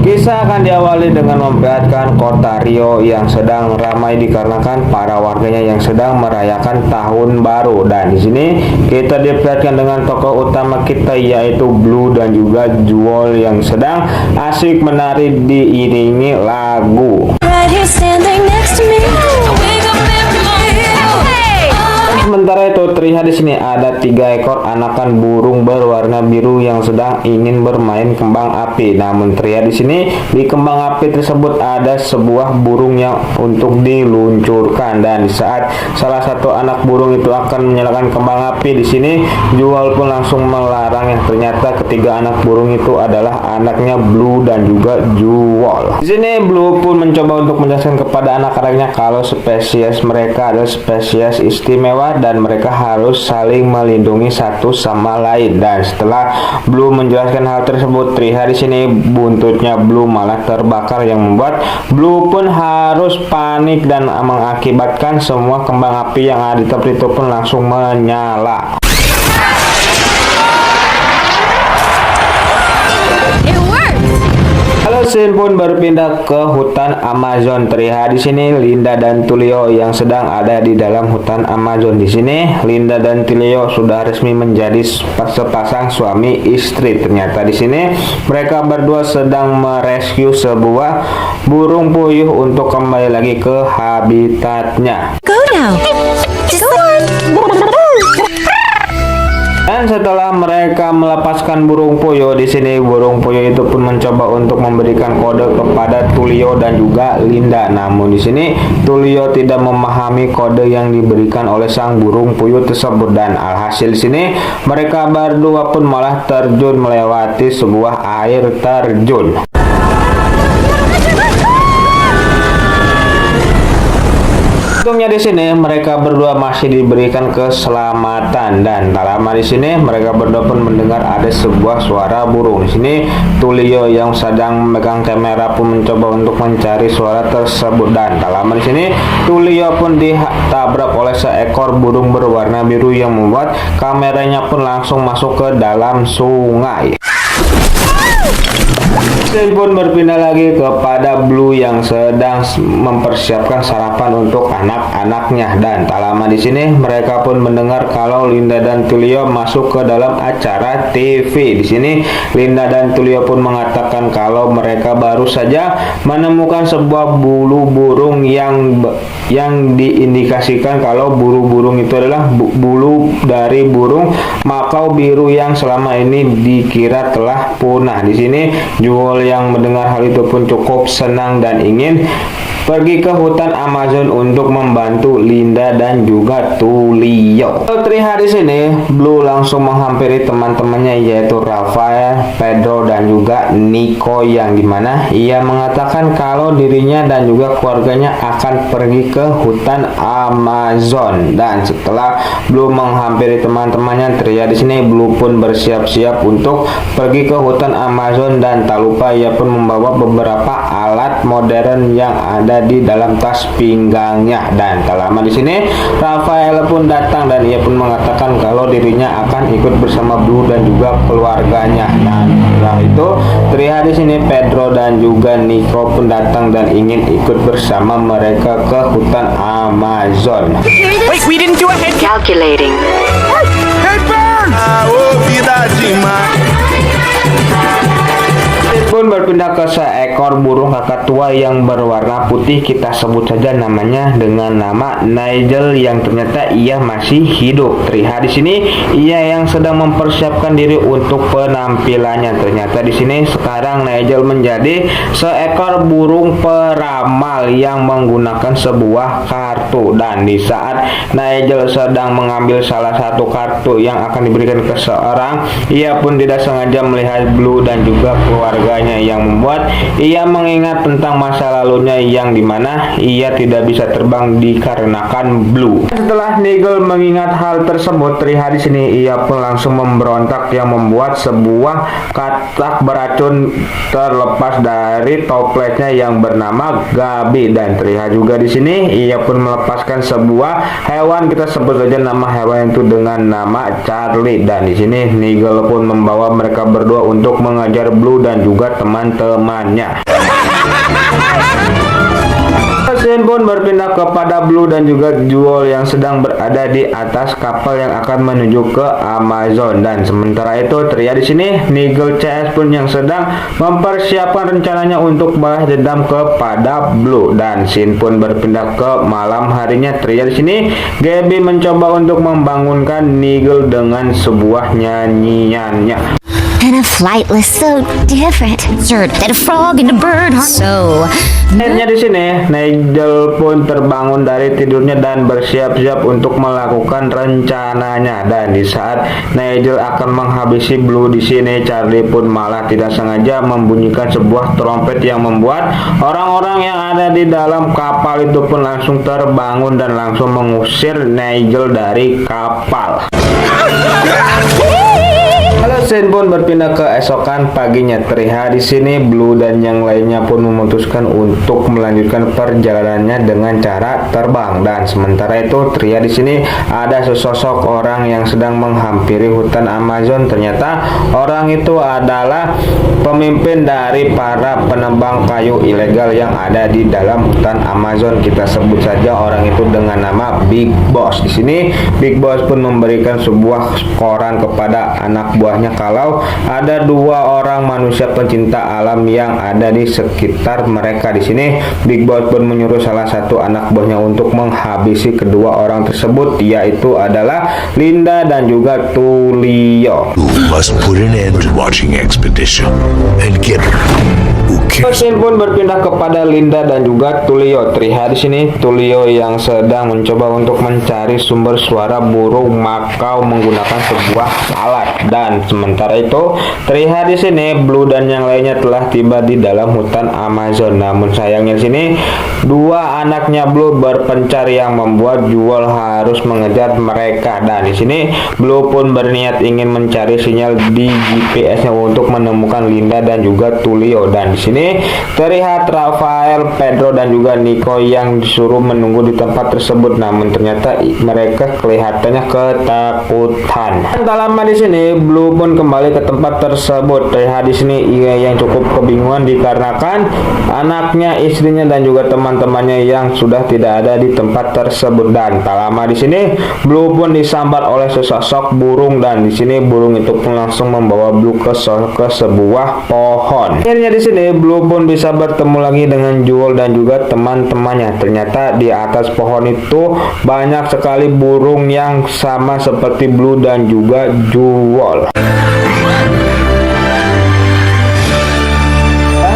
A: Kisah akan diawali dengan memperlihatkan kota Rio yang sedang ramai dikarenakan para warganya yang sedang merayakan tahun baru dan di sini kita diperlihatkan dengan tokoh utama kita yaitu Blue dan juga Jewel yang sedang asik menari diiringi lagu.
C: Right here standing next to me. Wake up every morning. Hey!
A: Sementara itu terlihat di sini ada 3 ekor anakan burung berwarna biru yang sedang ingin bermain kembang api. Namun terlihat di sini di kembang api tersebut ada sebuah burung yang untuk diluncurkan dan di saat salah satu anak burung itu akan menyalakan kembang api di sini Jewel pun langsung melarang yang ternyata ketiga anak burung itu adalah anaknya Blue dan juga Jewel. Di sini Blue pun mencoba untuk menjelaskan kepada anak-anaknya kalau spesies mereka adalah spesies istimewa dan mereka harus saling melindungi satu sama lain. Dan setelah Blue menjelaskan hal tersebut, terlihat di sini buntutnya Blue malah terbakar yang membuat Blue pun harus panik dan mengakibatkan semua kembang api yang ada di tempat itu pun langsung menyala.
C: It works.
A: Lalu scene pun berpindah ke hutan Amazon. Terlihat di sini Linda dan Tulio yang sedang ada di dalam hutan Amazon. Di sini Linda dan Tulio sudah resmi menjadi sepasang suami istri. Ternyata di sini mereka berdua sedang merescue sebuah burung puyuh untuk kembali lagi ke habitatnya.
C: Go now. Just go on.
A: Dan setelah mereka melepaskan burung puyuh, di sini burung puyuh itu pun mencoba untuk memberikan kode kepada Tulio dan juga Linda. Namun di sini Tulio tidak memahami kode yang diberikan oleh sang burung puyuh tersebut, dan alhasil di sini mereka berdua pun malah terjun melewati sebuah air terjun. Untungnya di sini mereka berdua masih diberikan keselamatan, dan tak lama di sini mereka berdua pun mendengar ada sebuah suara burung. Di sini Tulio yang sedang memegang kamera pun mencoba untuk mencari suara tersebut, dan tak lama di sini Tulio pun ditabrak oleh seekor burung berwarna biru yang membuat kameranya pun langsung masuk ke dalam sungai. Scene pun berpindah lagi kepada Blue yang sedang mempersiapkan sarapan untuk anak-anaknya, dan tak lama di sini mereka pun mendengar kalau Linda dan Tulio masuk ke dalam acara TV. Di sini Linda dan Tulio pun mengatakan kalau mereka baru saja menemukan sebuah bulu burung yang diindikasikan kalau bulu burung itu adalah bulu dari burung makau biru yang selama ini dikira telah punah. Di sini Jewel yang mendengar hal itu pun cukup senang dan ingin pergi ke hutan Amazon untuk membantu Linda dan juga Tulio. Terlihat di sini Blue langsung menghampiri teman-temannya yaitu Rafael, Pedro dan juga Nico, yang dimana ia mengatakan kalau dirinya dan juga keluarganya akan pergi ke hutan Amazon. Dan setelah Blue menghampiri teman-temannya, terlihat di sini Blue pun bersiap-siap untuk pergi ke hutan Amazon, dan tak lupa ia pun membawa beberapa alat modern yang ada di dalam tas pinggangnya. Dan tak lama di sini Rafael pun datang dan ia pun mengatakan kalau dirinya akan ikut bersama Blue dan juga keluarganya. Dan setelah itu terlihat di sini Pedro dan juga Nico pun datang dan ingin ikut bersama mereka ke hutan Amazon.
D: Wait, we didn't do a head count.
E: Calculating.
B: Hey, Burns! Vida demais.
A: Pun berpindah ke seekor burung kakatua yang berwarna putih, kita sebut saja namanya dengan nama Nigel, yang ternyata ia masih hidup. Terlihat di sini ia yang sedang mempersiapkan diri untuk penampilannya. Ternyata di sini sekarang Nigel menjadi seekor burung peramal yang menggunakan sebuah kartu, dan di saat Nigel sedang mengambil salah satu kartu yang akan diberikan ke seorang, ia pun tidak sengaja melihat Blue dan juga keluarganya, yang membuat ia mengingat tentang masa lalunya yang dimana ia tidak bisa terbang dikarenakan Blue. Setelah Nigel mengingat hal tersebut, terlihat di sini ia pun langsung memberontak yang membuat sebuah katak beracun terlepas dari topletnya yang bernama Gabi, dan terlihat juga di sini ia pun melepaskan sebuah hewan, kita sebut saja nama hewan itu dengan nama Charlie. Dan di sini Nigel pun membawa mereka berdua untuk mengejar Blue dan juga teman-temannya. Scene pun berpindah kepada Blue dan juga Jewel yang sedang berada di atas kapal yang akan menuju ke Amazon. Dan sementara itu terlihat di sini Nigel CS pun yang sedang mempersiapkan rencananya untuk balas dendam kepada Blue. Dan scene pun berpindah ke malam harinya. Terlihat di sini Gabi mencoba untuk membangunkan Nigel dengan sebuah nyanyiannya.
E: And a flight was so different. Absurd that a frog and a bird are so.
A: Akhirnya di sini Nigel pun terbangun dari tidurnya dan bersiap-siap untuk melakukan rencananya. Dan di saat Nigel akan menghabisi Blue di sini, Charlie pun malah tidak sengaja membunyikan sebuah trompet yang membuat orang-orang yang ada di dalam kapal itu pun langsung terbangun dan langsung mengusir Nigel dari kapal. Lalu scene pun berpindah ke esokan paginya. Terlihat di sini Blue dan yang lainnya pun memutuskan untuk melanjutkan perjalanannya dengan cara terbang. Dan sementara itu terlihat di sini ada sesosok orang yang sedang menghampiri hutan Amazon. Ternyata orang itu adalah pemimpin dari para penebang kayu ilegal yang ada di dalam hutan Amazon. Kita sebut saja orang itu dengan nama Big Boss. Di sini Big Boss pun memberikan sebuah koran kepada anak buahnya kalau ada dua orang manusia pencinta alam yang ada di sekitar mereka. Di sini Big Boss pun menyuruh salah satu anak buahnya untuk menghabisi kedua orang tersebut, yaitu adalah Linda dan juga Tulio.
F: You must put an end to watching Expedition and get who cares.
A: Scene pun berpindah kepada Linda dan juga Tulio. Terlihat di sini Tulio yang sedang mencoba untuk mencari sumber suara burung makau menggunakan sebuah alat. Dan sementara itu terlihat di sini Blue dan yang lainnya telah tiba di dalam hutan Amazon. Namun sayangnya di sini dua anaknya Blue berpencar yang membuat Jewel harus mengejar mereka. Dan di sini Blue pun berniat ingin mencari sinyal di GPS-nya untuk menemukan Linda dan juga Tulio. Dan di sini terlihat Rafael, Pedro dan juga Nico yang disuruh menunggu di tempat tersebut. Namun ternyata mereka kelihatannya ketakutan. Dan tak lama di sini Blue pun kembali ke tempat tersebut. Terlihat di sini ia yang cukup kebingungan dikarenakan anaknya, istrinya dan juga teman-temannya yang sudah tidak ada di tempat tersebut. Dan tak lama di sini Blue pun disambar oleh sesosok burung dan di sini burung itu pun langsung membawa Blue ke sebuah pohon. Akhirnya di sini Blue pun bisa bertemu lagi dengan Jewel dan juga teman-temannya. Ternyata di atas pohon itu banyak sekali burung yang sama seperti Blue dan juga Jewel.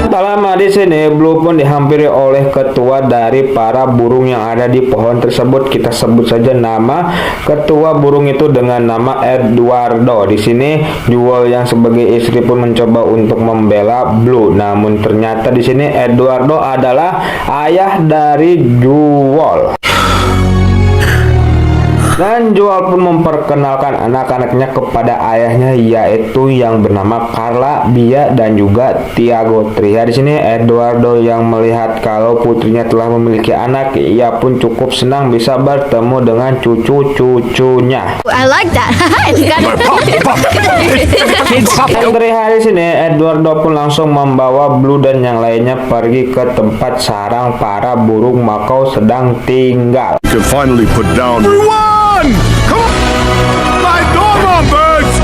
A: Tak lama di sini Blue pun dihampiri oleh ketua dari para burung yang ada di pohon tersebut. Kita sebut saja nama ketua burung itu dengan nama Eduardo. Di sini Jewel yang sebagai istri pun mencoba untuk membela Blue. Namun ternyata di sini Eduardo adalah ayah dari Jewel. Dan Jewel pun memperkenalkan anak-anaknya kepada ayahnya, yaitu yang bernama Carla, Bia dan juga Tiago. Terlihat di sini Eduardo yang melihat kalau putrinya telah memiliki anak, ia pun cukup senang bisa bertemu dengan cucu-cucunya.
E: I like that.
A: Dan terlihat di sini Eduardo pun langsung membawa Blue dan yang lainnya pergi ke tempat sarang para burung makau sedang tinggal.
F: You can finally put down.
B: Come on! My dog birds!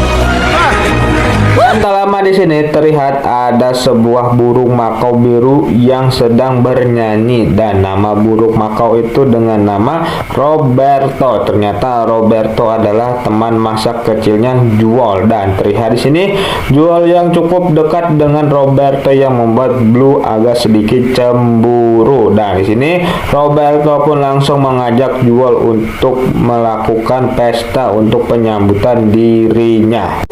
A: Dan tak lama di sini terlihat ada sebuah burung makau biru yang sedang bernyanyi dan nama burung makau itu dengan nama Roberto. Ternyata Roberto adalah teman masa kecilnya Jewel dan terlihat di sini Jewel yang cukup dekat dengan Roberto yang membuat Blue agak sedikit cemburu. Dan di sini Roberto pun langsung mengajak Jewel untuk melakukan pesta untuk penyambutan dirinya.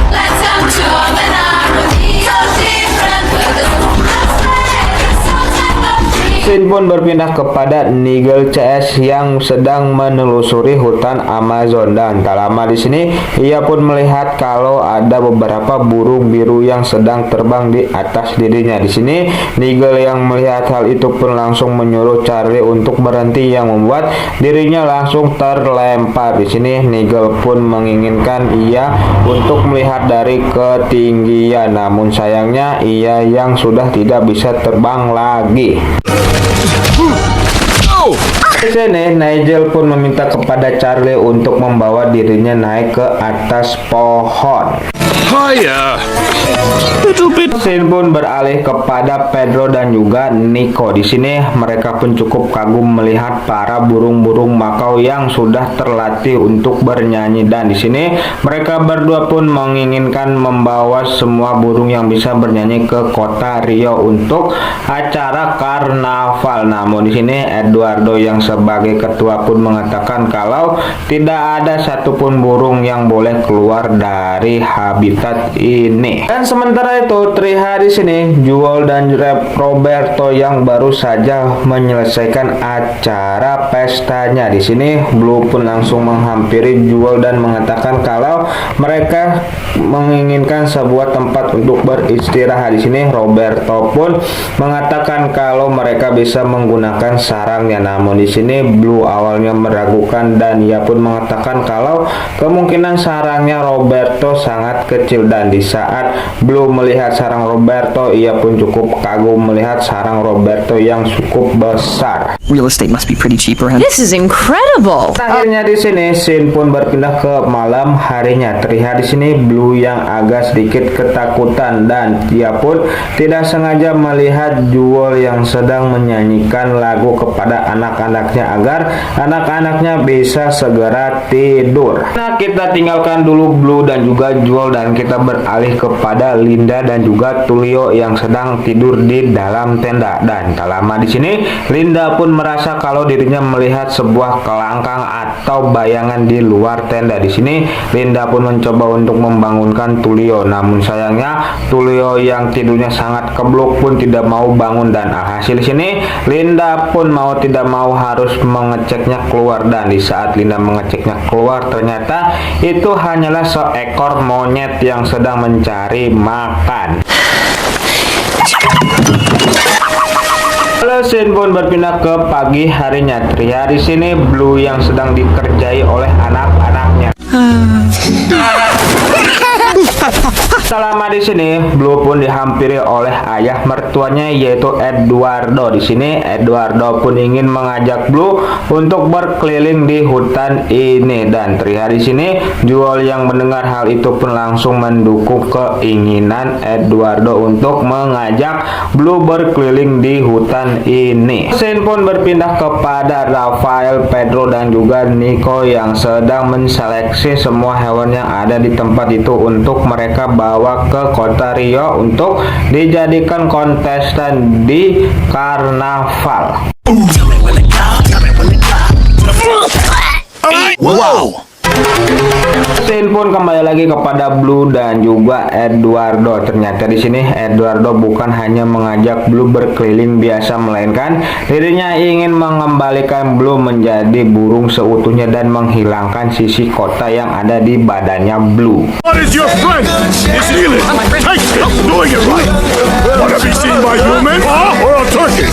C: Let's come to a harmony. So different, but the so type of dream.
A: Scene pun berpindah kepada Nigel CS yang sedang menelusuri hutan Amazon dan tak lama di sini ia pun melihat kalau ada beberapa burung biru yang sedang terbang di atas dirinya. Di sini Nigel yang melihat hal itu pun langsung menyuruh Charlie untuk berhenti yang membuat dirinya langsung terlempar. Di sini Nigel pun menginginkan ia untuk melihat dari ketinggian, namun sayangnya ia yang sudah tidak bisa terbang lagi. Di sini Nigel pun meminta kepada Charlie untuk membawa dirinya naik ke atas pohon.
B: Hiya.
A: Scene pun beralih kepada Pedro dan juga Nico. Di sini mereka pun cukup kagum melihat para burung-burung makau yang sudah terlatih untuk bernyanyi, dan di sini mereka berdua pun menginginkan membawa semua burung yang bisa bernyanyi ke kota Rio untuk acara karnaval. Namun di sini Eduardo yang sebagai ketua pun mengatakan kalau tidak ada satupun burung yang boleh keluar dari habitat ini. Dan sementara itu terlihat di sini Jewel dan Roberto yang baru saja menyelesaikan acara pestanya. Di sini Blue pun langsung menghampiri Jewel dan mengatakan kalau mereka menginginkan sebuah tempat untuk beristirahat. Di sini Roberto pun mengatakan kalau mereka bisa menggunakan sarangnya. Namun di sini Blue awalnya meragukan dan ia pun mengatakan kalau kemungkinan sarangnya Roberto sangat kecil, dan di saat Blue melihat sarang Roberto, ia pun cukup kagum melihat sarang Roberto yang cukup besar.
D: Real estate must be pretty cheap around.
G: This is incredible.
A: Akhirnya di sini scene pun berpindah ke malam harinya. Terlihat di sini Blue yang agak sedikit ketakutan dan dia pun tidak sengaja melihat Jewel yang sedang menyanyikan lagu kepada anak-anaknya agar anak-anaknya bisa segera tidur. Nah, kita tinggalkan dulu Blue dan juga Jewel dan kita beralih kepada Linda dan juga Tulio yang sedang tidur di dalam tenda. Dan tak lama di sini Linda pun merasa kalau dirinya melihat sebuah kelangkang atau bayangan di luar tenda. Di sini Linda pun mencoba untuk membangunkan Tulio, namun sayangnya Tulio yang tidurnya sangat kebluk pun tidak mau bangun, dan alhasil di sini Linda pun mau tidak mau harus mengeceknya keluar. Dan di saat Linda mengeceknya keluar, ternyata itu hanyalah seekor monyet yang sedang mencari makan. Scene pun berpindah ke pagi harinya. Terlihat di sini Blue yang sedang dikerjai oleh anak-anaknya. Selama di sini Blue pun dihampiri oleh ayah mertuanya yaitu Eduardo. Di sini Eduardo pun ingin mengajak Blue untuk berkeliling di hutan ini, dan terlihat di sini Jewel yang mendengar hal itu pun langsung mendukung keinginan Eduardo untuk mengajak Blue berkeliling di hutan ini. Scene pun berpindah kepada Rafael, Pedro dan juga Nico yang sedang menseleksi semua hewan yang ada di tempat itu untuk mereka bawa ke kota Rio untuk dijadikan kontestan di karnaval.
F: Wow!
A: Scene pun kembali lagi kepada Blue dan juga Eduardo. Ternyata di sini Eduardo bukan hanya mengajak Blue berkeliling biasa, melainkan dirinya ingin mengembalikan Blue menjadi burung seutuhnya dan menghilangkan sisi kota yang ada di badannya Blue.
B: What is your friend? Is he Take it. Doing it right. Want to be seen by human or a turkey?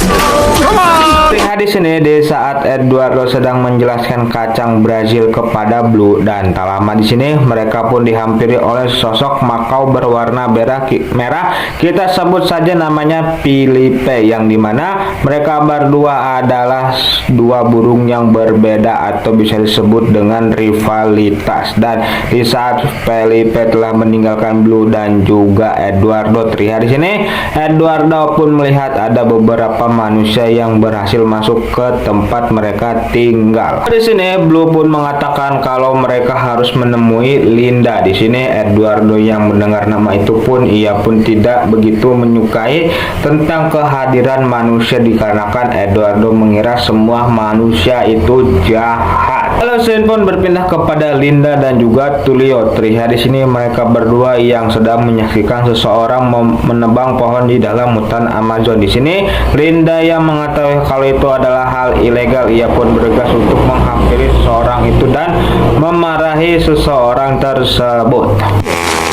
B: Come on!
A: Lihat di sini di saat Eduardo sedang menjelaskan kacang Brazil kepada Blue, dan tak lama di sini mereka pun dihampiri oleh sosok makau berwarna merah. Kita sebut saja namanya Felipe, yang dimana mereka berdua adalah dua burung yang berbeda atau bisa disebut dengan rivalitas. Dan di saat Felipe telah meninggalkan Blue dan juga Eduardo, terlihat di sini Eduardo pun melihat ada beberapa manusia yang berhasil masuk ke tempat mereka tinggal. Di sini Blue pun mengatakan kalau mereka harus menemui Linda. Di sini Eduardo yang mendengar nama itu pun ia pun tidak begitu menyukai tentang kehadiran manusia dikarenakan Eduardo mengira semua manusia itu jahat. Lalu scene pun berpindah kepada Linda dan juga Tulio. Terlihat di sini mereka berdua yang sedang menyaksikan seseorang menebang pohon di dalam hutan Amazon. Di sini Linda yang mengetahui kalau itu adalah hal ilegal, ia pun bergegas untuk menghampiri seseorang itu dan memarahi seseorang tersebut.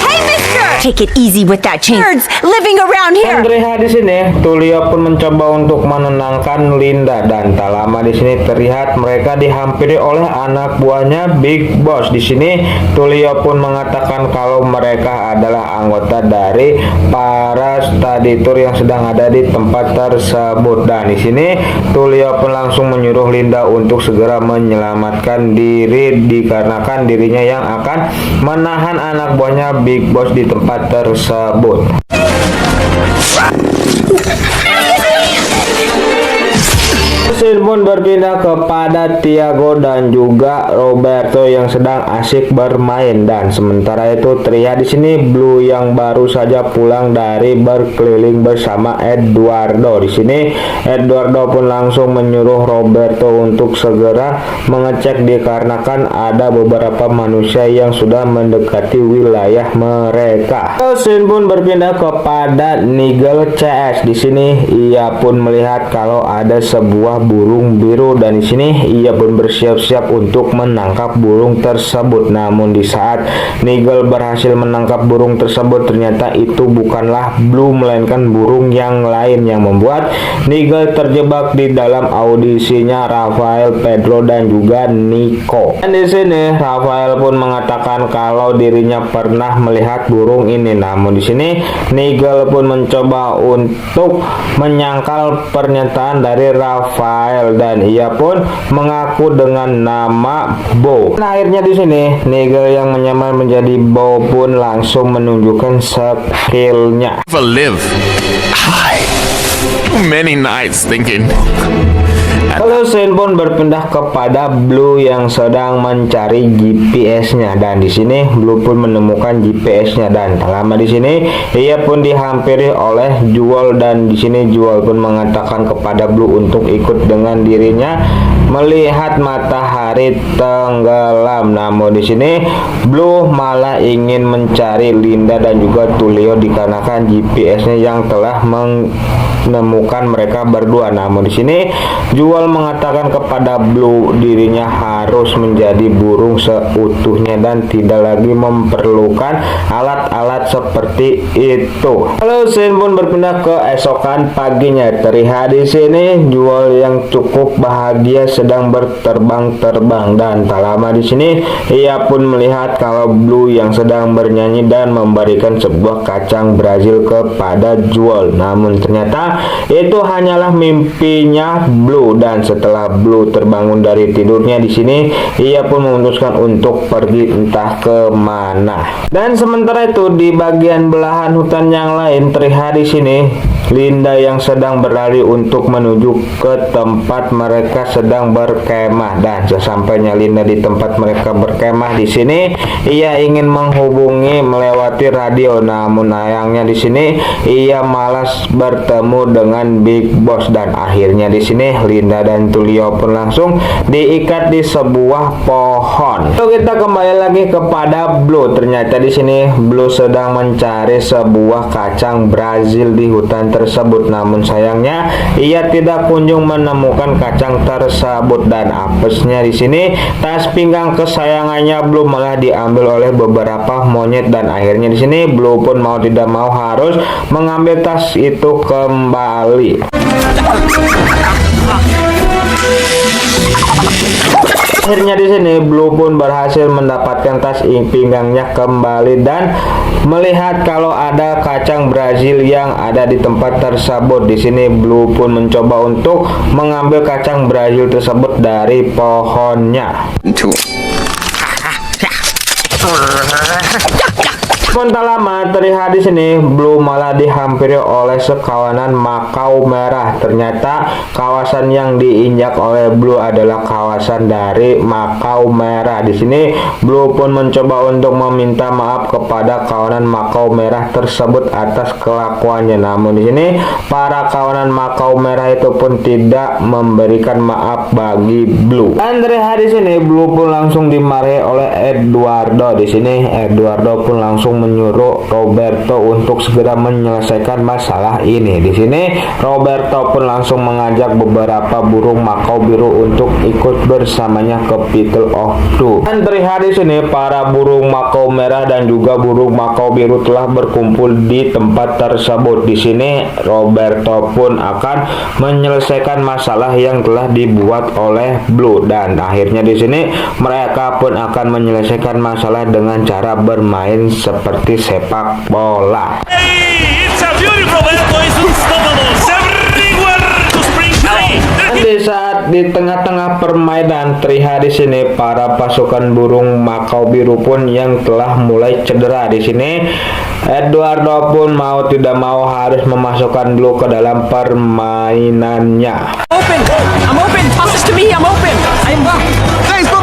G: Hey, mister! Take it easy with that chain. Birds living around here.
A: Terlihat di sini, Tulio pun mencoba untuk menenangkan Linda dan tak lama di sini terlihat mereka dihampiri oleh anak buahnya Big Boss. Di sini Tulio pun mengatakan kalau mereka adalah anggota dari para study tour yang sedang ada di tempat tersebut. Dan di sini Tulio pun langsung menyuruh Linda untuk segera menyelamatkan diri dikarenakan dirinya yang akan menahan anak buahnya Big Boss di tempat tersebut. Scene pun berpindah kepada Tiago dan juga Roberto yang sedang asyik bermain, dan sementara itu terlihat di sini Blue yang baru saja pulang dari berkeliling bersama Eduardo. Di sini Eduardo pun langsung menyuruh Roberto untuk segera mengecek dikarenakan ada beberapa manusia yang sudah mendekati wilayah mereka. Scene pun berpindah kepada Nigel CS. Di sini ia pun melihat kalau ada sebuah burung biru, dan di sini ia pun bersiap-siap untuk menangkap burung tersebut. Namun di saat Nigel berhasil menangkap burung tersebut, ternyata itu bukanlah Blue melainkan burung yang lain yang membuat Nigel terjebak di dalam audisinya Rafael, Pedro dan juga Nico. Dan di sini Rafael pun mengatakan kalau dirinya pernah melihat burung ini. Namun di sini Nigel pun mencoba untuk menyangkal pernyataan dari Rafael dan ia pun mengaku dengan nama Bo. Dan akhirnya di sini Nigel yang menyamar menjadi Bo pun langsung menunjukkan skillnya.
B: For live. Hi. Many nights thinking.
A: Lalu scene pun berpindah kepada Blue yang sedang mencari GPS-nya, dan di sini Blue pun menemukan GPS-nya, dan tak lama di sini ia pun dihampiri oleh Jewel, dan di sini Jewel pun mengatakan kepada Blue untuk ikut dengan dirinya melihat matahari tenggelam. Namun di sini Blue malah ingin mencari Linda dan juga Tulio dikarenakan GPS-nya yang telah menemukan mereka berdua. Namun di sini Jewel mengatakan kepada Blue dirinya harus menjadi burung seutuhnya dan tidak lagi memerlukan alat-alat seperti itu. Lalu scene pun berpindah ke esokan paginya. Terlihat di sini Jewel yang cukup bahagia sedang berterbang-terbang, dan tak lama di sini ia pun melihat kalau Blue yang sedang bernyanyi dan memberikan sebuah kacang Brazil kepada Jewel. Namun ternyata itu hanyalah mimpinya Blue, dan setelah Blue terbangun dari tidurnya di sini ia pun memutuskan untuk pergi entah ke mana. Dan sementara itu di bagian belahan hutan yang lain terlihat di sini Linda yang sedang berlari untuk menuju ke tempat mereka sedang berkemah, dan sesampainya Linda di tempat mereka berkemah di sini ia ingin menghubungi melewati radio. Namun sayangnya di sini ia malas bertemu dengan Big Boss, dan akhirnya di sini Linda dan Tulio pun langsung diikat di sebuah pohon. Lalu kita kembali lagi kepada Blue. Ternyata di sini Blue sedang mencari sebuah kacang Brazil di hutan tersebut. Namun sayangnya ia tidak kunjung menemukan kacang tersebut, dan apesnya di sini tas pinggang kesayangannya Blue malah diambil oleh beberapa monyet, dan akhirnya di sini Blue pun mau tidak mau harus mengambil tas itu kembali. Akhirnya di sini Blue pun berhasil mendapatkan tas pinggangnya kembali dan melihat kalau ada kacang Brazil yang ada di tempat tersebut. Di sini Blue pun mencoba untuk mengambil kacang Brazil tersebut dari pohonnya. Sebentar lama terlihat di sini Blue malah dihampiri oleh sekawanan makau merah. Ternyata kawasan yang diinjak oleh Blue adalah kawasan dari makau merah. Di sini Blue pun mencoba untuk meminta maaf kepada kawanan makau merah tersebut atas kelakuannya. Namun di sini para kawanan makau merah itu pun tidak memberikan maaf bagi Blue. Dan terlihat di sini Blue pun langsung dimarahi oleh Eduardo. Di sini Eduardo pun langsung menyuruh Roberto untuk segera menyelesaikan masalah ini. Di sini Roberto pun langsung mengajak beberapa burung makau biru untuk ikut bersamanya ke Battle of Blue. Dan terlihat di sini para burung makau merah dan juga burung makau biru telah berkumpul di tempat tersebut. Di sini Roberto pun akan menyelesaikan masalah yang telah dibuat oleh Blue, dan akhirnya di sini mereka pun akan menyelesaikan masalah dengan cara bermain seperti sepak bola.
B: Hey, it's a beautiful Roberto is unstoppable. Everywhere to spring clean.
A: Di saat di tengah-tengah permainan, terlihat di sini para pasukan burung makau biru pun yang telah mulai cedera. Di sini Eduardo pun mau tidak mau harus memasukkan Blue ke dalam permainannya.
G: I'm open. Toss this to me. I'm open. I'm back.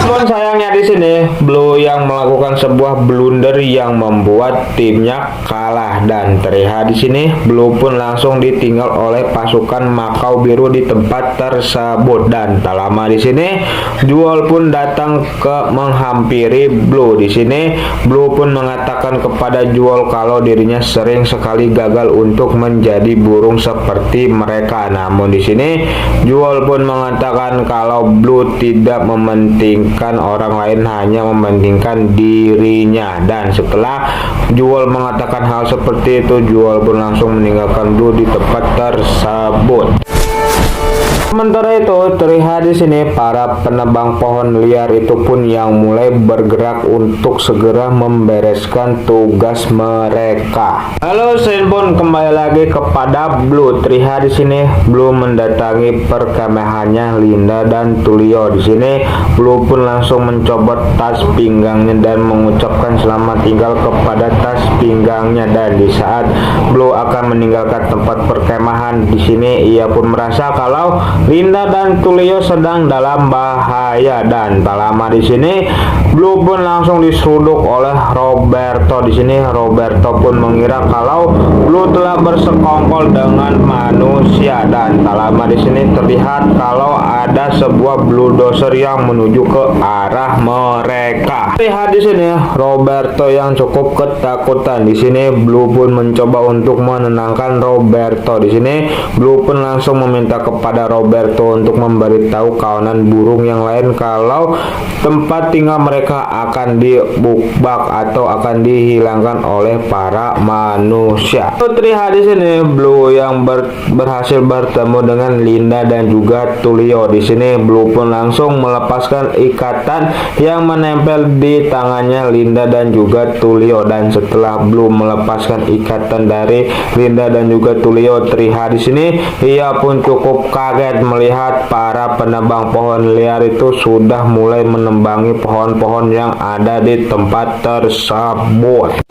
A: Namun sayangnya di sini Blue yang melakukan sebuah blunder yang membuat timnya kalah, dan terlihat di sini Blue pun langsung ditinggal oleh pasukan makau biru di tempat tersebut. Dan tak lama di sini Jewel pun datang ke menghampiri Blue. Di sini Blue pun mengatakan kepada Jewel kalau dirinya sering sekali gagal untuk menjadi burung seperti mereka. Namun di sini Jewel pun mengatakan kalau Blue tidak mementingkan orang lain, hanya mementingkan dirinya. Dan setelah Jewel mengatakan hal seperti itu, Jewel pun langsung meninggalkan Blue di tempat tersebut. Sementara itu terlihat di sini para penebang pohon liar itu pun yang mulai bergerak untuk segera membereskan tugas mereka. Halo, saya pun kembali lagi kepada Blue. Terlihat di sini Blue mendatangi perkemahannya Linda dan Tulio. Di sini Blue pun langsung mencopot tas pinggangnya dan mengucapkan selamat tinggal kepada tas pinggangnya. Dan di saat Blue akan meninggalkan tempat perkemahan, di sini ia pun merasa kalau Linda dan Tulio sedang dalam bahaya. Dan tak lama di sini Blue pun langsung diseruduk oleh Roberto. Di sini Roberto pun mengira kalau Blue telah bersekongkol dengan manusia, dan tak lama di sini terlihat kalau ada sebuah bulldozer yang menuju ke arah mereka. Lihat di sini Roberto yang cukup ketakutan. Di sini Blue pun mencoba untuk menenangkan Roberto. Di sini Blue pun langsung meminta kepada Roberto untuk memberitahu kawanan burung yang lain kalau tempat tinggal mereka akan dibukbak atau akan dihilangkan oleh para manusia. Terlihat di sini Blue yang berhasil bertemu dengan Linda dan juga Tulio. Di sini Blue pun langsung melepaskan ikatan yang menempel di tangannya Linda dan juga Tulio. Dan setelah Blue melepaskan ikatan dari Linda dan juga Tulio, terlihat di sini ia pun cukup kaget melihat para penebang pohon liar itu sudah mulai menembangi pohon-pohon yang ada di tempat tersebut.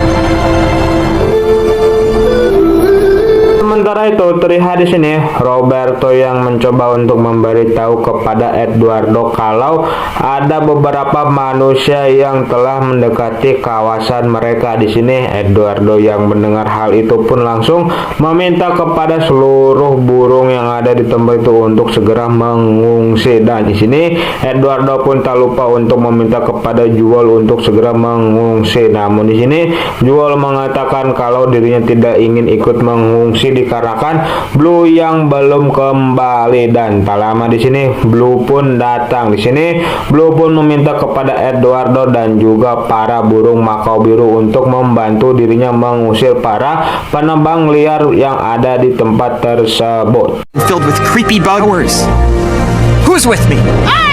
A: Sementara itu terlihat di sini Roberto yang mencoba untuk memberitahu kepada Eduardo kalau ada beberapa manusia yang telah mendekati kawasan mereka. Di sini Eduardo yang mendengar hal itu pun langsung meminta kepada seluruh burung yang ada di tempat itu untuk segera mengungsi. Dan di sini Eduardo pun tak lupa untuk meminta kepada Jewel untuk segera mengungsi. Namun di sini Jewel mengatakan kalau dirinya tidak ingin ikut mengungsi dikarenakan Blue yang belum kembali. Dan tak lama di sini Blue pun datang. Di sini Blue pun meminta kepada Eduardo dan juga para burung makau biru untuk membantu dirinya mengusir para penebang liar yang ada di tempat tersebut.
D: Filled with creepy buggers. Who's with me?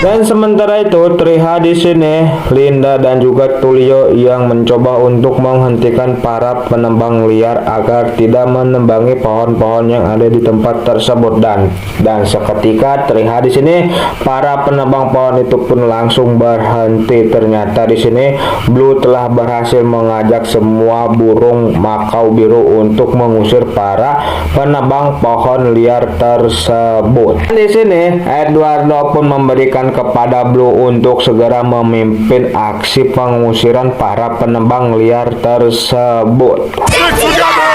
A: Dan sementara itu terlihat di sini Linda dan juga Tulio yang mencoba untuk menghentikan para penebang liar agar tidak menembangi pohon-pohon yang ada di tempat tersebut. Dan seketika terlihat di sini para penebang pohon itu pun langsung berhenti. Ternyata di sini Blue telah berhasil mengajak semua burung makau biru untuk mengusir para penebang pohon liar tersebut. Dan di sini Eduardo pun memberikan kepada Blue untuk segera memimpin aksi pengusiran para penebang liar tersebut.
B: Stick together!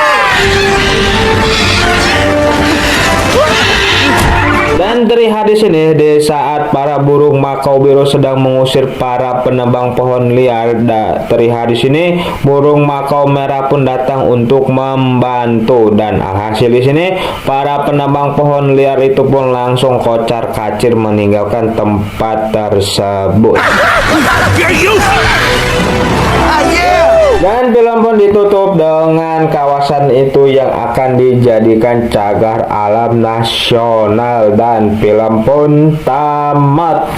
A: Dan Dan terlihat di sini di saat para burung makau biru sedang mengusir para penebang pohon liar, terlihat di sini burung makau merah pun datang untuk membantu, dan alhasil di sini para penebang pohon liar itu pun langsung kocar-kacir meninggalkan tempat tersebut. Dan film pun ditutup dengan kawasan itu yang akan dijadikan cagar alam nasional, dan film pun tamat.